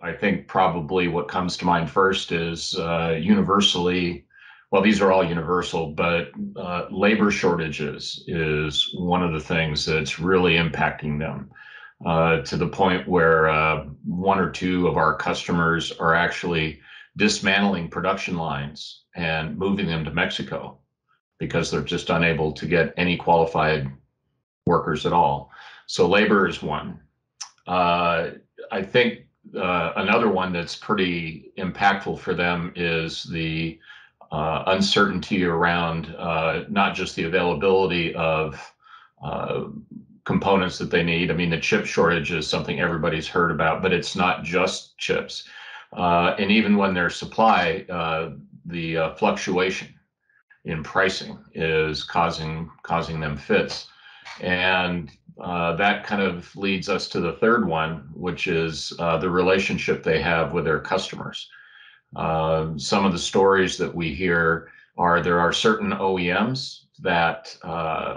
I think probably what comes to mind first is universally, well, these are all universal, but labor shortages is one of the things that's really impacting them to the point where one or two of our customers are actually dismantling production lines and moving them to Mexico because they're just unable to get any qualified workers at all. So labor is one. I think another one that's pretty impactful for them is the uncertainty around not just the availability of components that they need. I mean, the chip shortage is something everybody's heard about, but it's not just chips. And even when there's supply, the fluctuation in pricing is causing them fits. And that kind of leads us to the third one, which is the relationship they have with their customers. Some of the stories that we hear are there are certain OEMs that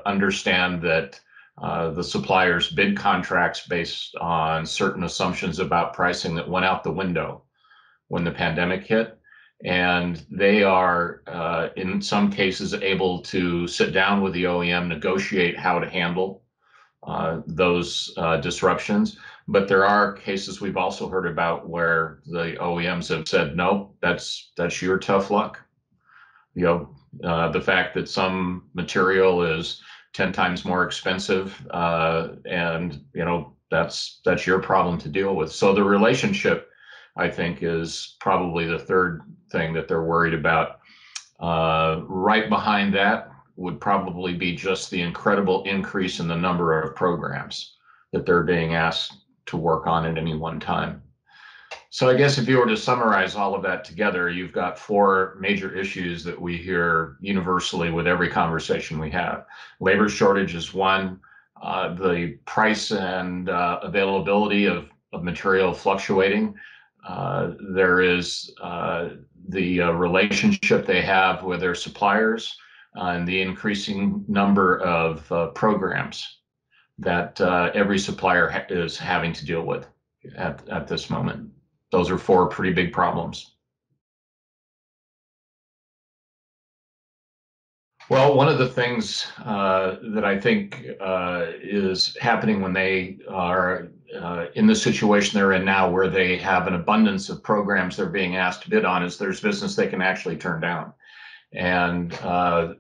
understand that the suppliers bid contracts based on certain assumptions about pricing that went out the window when the pandemic hit. And they are, in some cases, able to sit down with the OEM, negotiate how to handle those disruptions. But there are cases we've also heard about where the OEMs have said, no, that's your tough luck. You know, the fact that some material is 10 times more expensive, and you know, that's your problem to deal with. So the relationship, I think, is probably the third thing that they're worried about. Right behind that would probably be just the incredible increase in the number of programs that they're being asked to work on at any one time. So I guess if you were to summarize all of that together, you've got four major issues that we hear universally with every conversation we have. Labor shortage is one, the price and availability of material fluctuating. There is the relationship they have with their suppliers and the increasing number of programs that every supplier is having to deal with at this moment. Those are four pretty big problems. Well, one of the things that I think is happening when they are in the situation they're in now, where they have an abundance of programs they're being asked to bid on, is there's business they can actually turn down. And I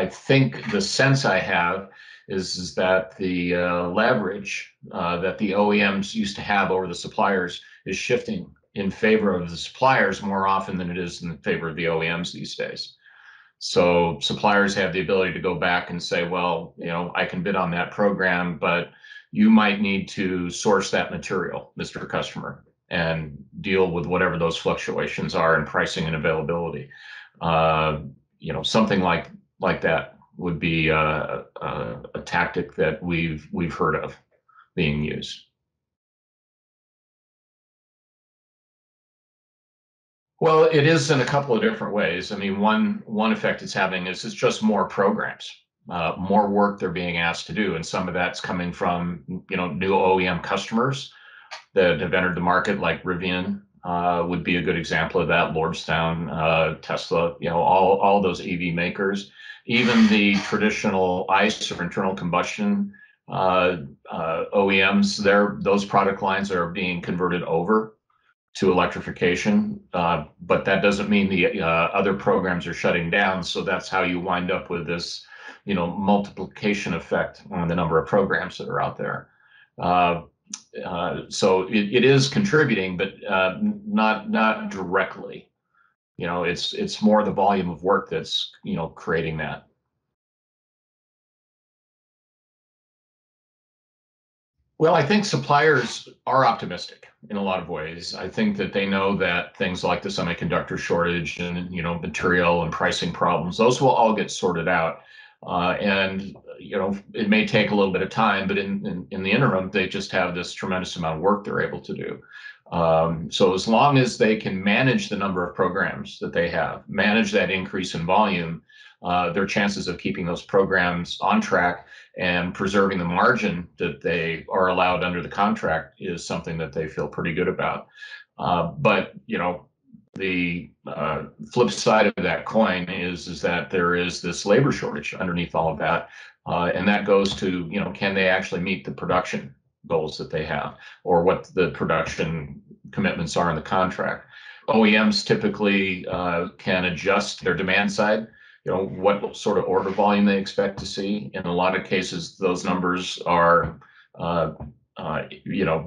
think the sense I have is that the leverage that the OEMs used to have over the suppliers is shifting in favor of the suppliers more often than it is in favor of the OEMs these days. So suppliers have the ability to go back and say, well, you know, I can bid on that program, but you might need to source that material, Mr. Customer, and deal with whatever those fluctuations are in pricing and availability. You know, something like that would be a tactic that we've heard of being used. Well, it is in a couple of different ways. I mean, one effect it's having is it's just more programs, more work they're being asked to do, and some of that's coming from, you know, new OEM customers that have entered the market, like Rivian would be a good example of that. Lordstown, Tesla, you know, all those EV makers, even the traditional ICE or internal combustion OEMs, those product lines are being converted over to electrification, but that doesn't mean the other programs are shutting down. So that's how you wind up with this, you know, multiplication effect on the number of programs that are out there. So it is contributing, but not directly. You know, it's more the volume of work that's, you know, creating that. Well, I think suppliers are optimistic in a lot of ways. I think that they know that things like the semiconductor shortage and, you know, material and pricing problems, those will all get sorted out. And, you know, it may take a little bit of time, but in the interim, they just have this tremendous amount of work they're able to do. So as long as they can manage the number of programs that they have, manage that increase in volume, their chances of keeping those programs on track and preserving the margin that they are allowed under the contract is something that they feel pretty good about. But the flip side of that coin is that there is this labor shortage underneath all of that, and that goes to can they actually meet the production goals that they have, or what the production commitments are in the contract. OEMs typically can adjust their demand side, what sort of order volume they expect to see. In a lot of cases, those numbers are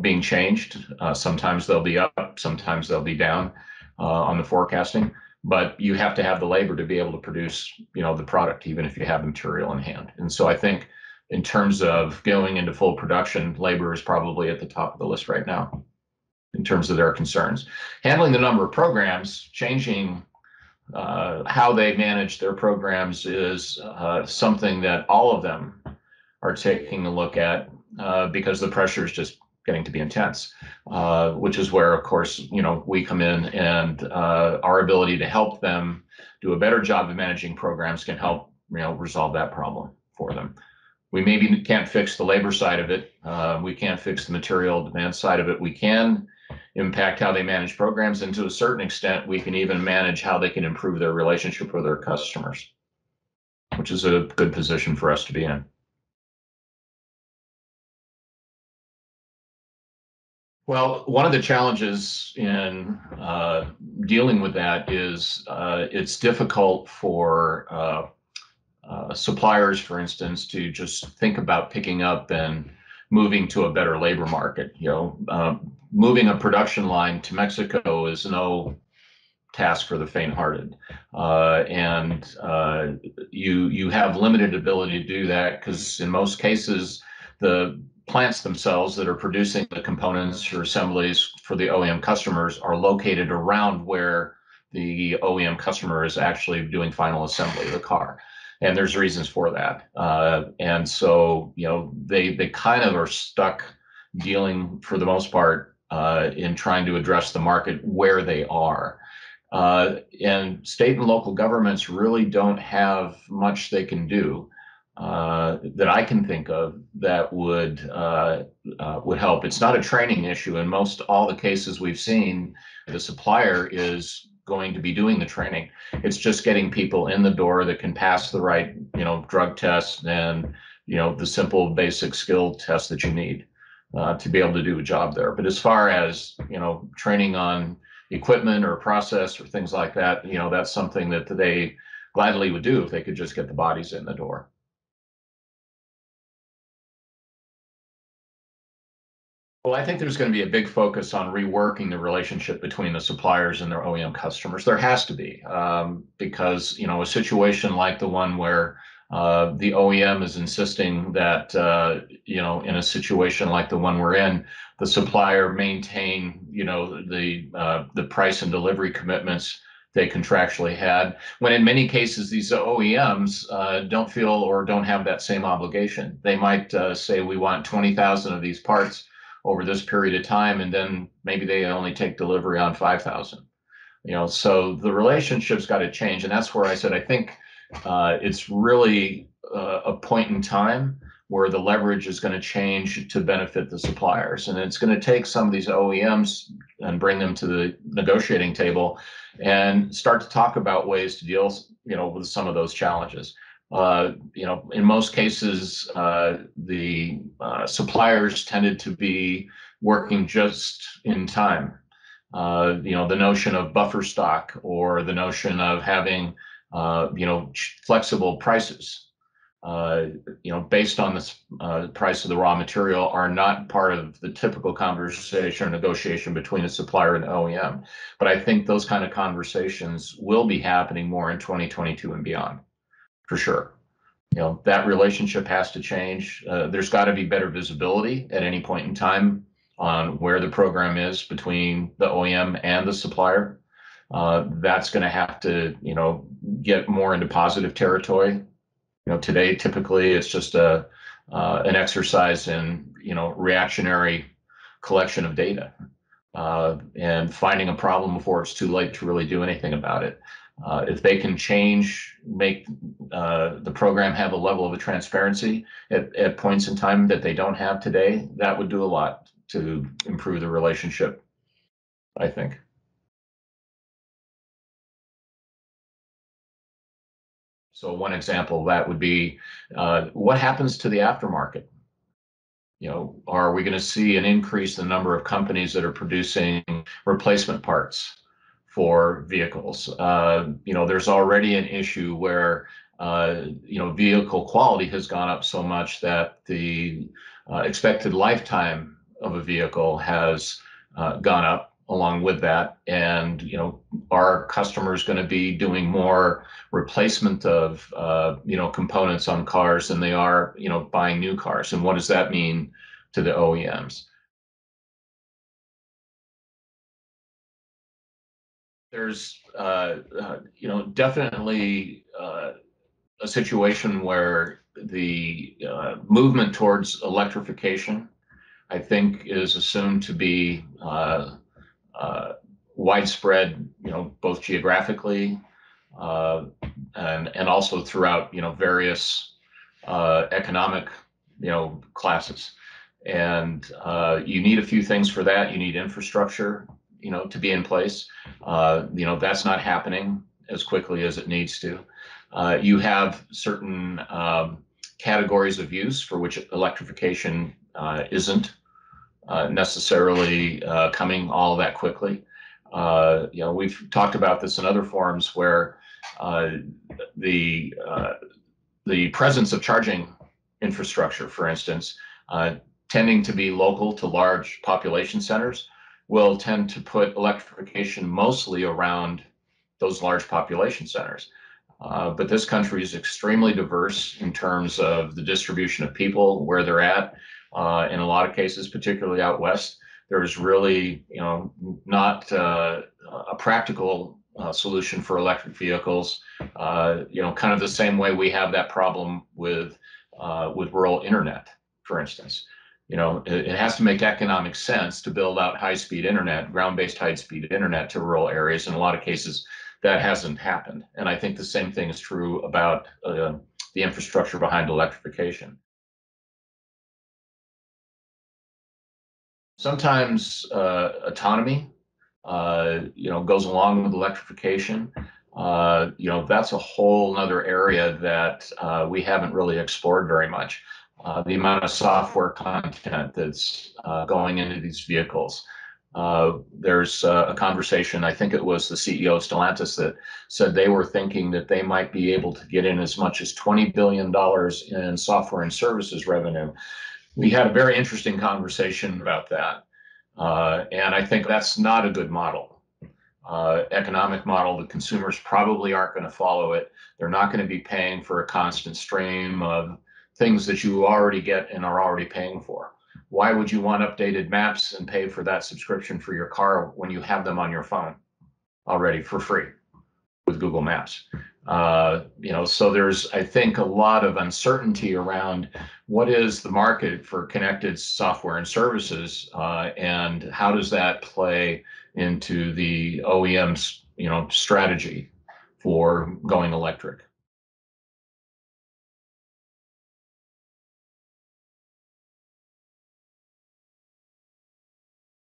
being changed. Sometimes they'll be up, sometimes they'll be down on the forecasting, but you have to have the labor to be able to produce, the product, even if you have the material in hand. And so I think in terms of going into full production, labor is probably at the top of the list right now in terms of their concerns. Handling the number of programs, changing how they manage their programs is something that all of them are taking a look at because the pressure is just getting to be intense, which is where, of course, we come in, and our ability to help them do a better job of managing programs can help, resolve that problem for them. We maybe can't fix the labor side of it. We can't fix the material demand side of it. We can impact how they manage programs, and to a certain extent, we can even manage how they can improve their relationship with their customers, which is a good position for us to be in. Well, one of the challenges in dealing with that is it's difficult for suppliers, for instance, to just think about picking up and moving to a better labor market. Moving a production line to Mexico is no task for the faint-hearted, and you have limited ability to do that because in most cases the plants themselves that are producing the components or assemblies for the OEM customers are located around where the OEM customer is actually doing final assembly of the car. And there's reasons for that. And so, they kind of are stuck dealing, for the most part, in trying to address the market where they are. And state and local governments really don't have much they can do that I can think of that would help. It's not a training issue. In most all the cases we've seen, the supplier is going to be doing the training. It's just getting people in the door that can pass the right, drug test and, the simple basic skill test that you need to be able to do a job there. But as far as, training on equipment or process or things like that, that's something that they gladly would do if they could just get the bodies in the door. Well, I think there's going to be a big focus on reworking the relationship between the suppliers and their OEM customers. There has to be, because a situation like the one where the OEM is insisting that in a situation like the one we're in, the supplier maintain the price and delivery commitments they contractually had, when in many cases these OEMs don't feel or don't have that same obligation. They might say, we want 20,000 of these parts over this period of time, and then maybe they only take delivery on 5,000. So the relationship's got to change, and that's where I said I think it's really a point in time where the leverage is going to change to benefit the suppliers, and it's going to take some of these OEMs and bring them to the negotiating table and start to talk about ways to deal, with some of those challenges. In most cases, the suppliers tended to be working just in time. The notion of buffer stock or the notion of having, flexible prices, based on the price of the raw material are not part of the typical conversation or negotiation between a supplier and the OEM. But I think those kind of conversations will be happening more in 2022 and beyond. For sure. That relationship has to change. There's got to be better visibility at any point in time on where the program is between the OEM and the supplier. That's going to have to, get more into positive territory. Today, typically, it's just an exercise in, reactionary collection of data and finding a problem before it's too late to really do anything about it. If they can make the program have a level of transparency at points in time that they don't have today, that would do a lot to improve the relationship, I think. So one example of that would be what happens to the aftermarket? Are we going to see an increase in the number of companies that are producing replacement parts for vehicles? There's already an issue where, vehicle quality has gone up so much that the expected lifetime of a vehicle has gone up along with that. And, are customers going to be doing more replacement of, components on cars than they are, buying new cars? And what does that mean to the OEMs? There's, definitely a situation where the movement towards electrification, I think, is assumed to be widespread, both geographically uh, and also throughout, various economic, classes. And you need a few things for that. You need infrastructure, to be in place. That's not happening as quickly as it needs to. You have certain categories of use for which electrification isn't necessarily coming all that quickly. We've talked about this in other forums where uh, the uh, the presence of charging infrastructure, for instance, tending to be local to large population centers, will tend to put electrification mostly around those large population centers. But this country is extremely diverse in terms of the distribution of people, where they're at. In a lot of cases, particularly out west, there's really, not a practical solution for electric vehicles. Kind of the same way we have that problem with rural internet, for instance. It has to make economic sense to build out high-speed internet, ground-based high-speed internet to rural areas. In a lot of cases, that hasn't happened. And I think the same thing is true about the infrastructure behind electrification. Sometimes autonomy, goes along with electrification. That's a whole other area that we haven't really explored very much. The amount of software content that's going into these vehicles. There's a conversation, I think it was the CEO of Stellantis, that said they were thinking that they might be able to get in as much as $20 billion in software and services revenue. We had a very interesting conversation about that. And I think that's not a good model. Economic model. The consumers probably aren't going to follow it. They're not going to be paying for a constant stream of things that you already get and are already paying for. Why would you want updated maps and pay for that subscription for your car when you have them on your phone already for free with Google Maps? So there's, I think, a lot of uncertainty around what is the market for connected software and services, and how does that play into the OEM's, strategy for going electric.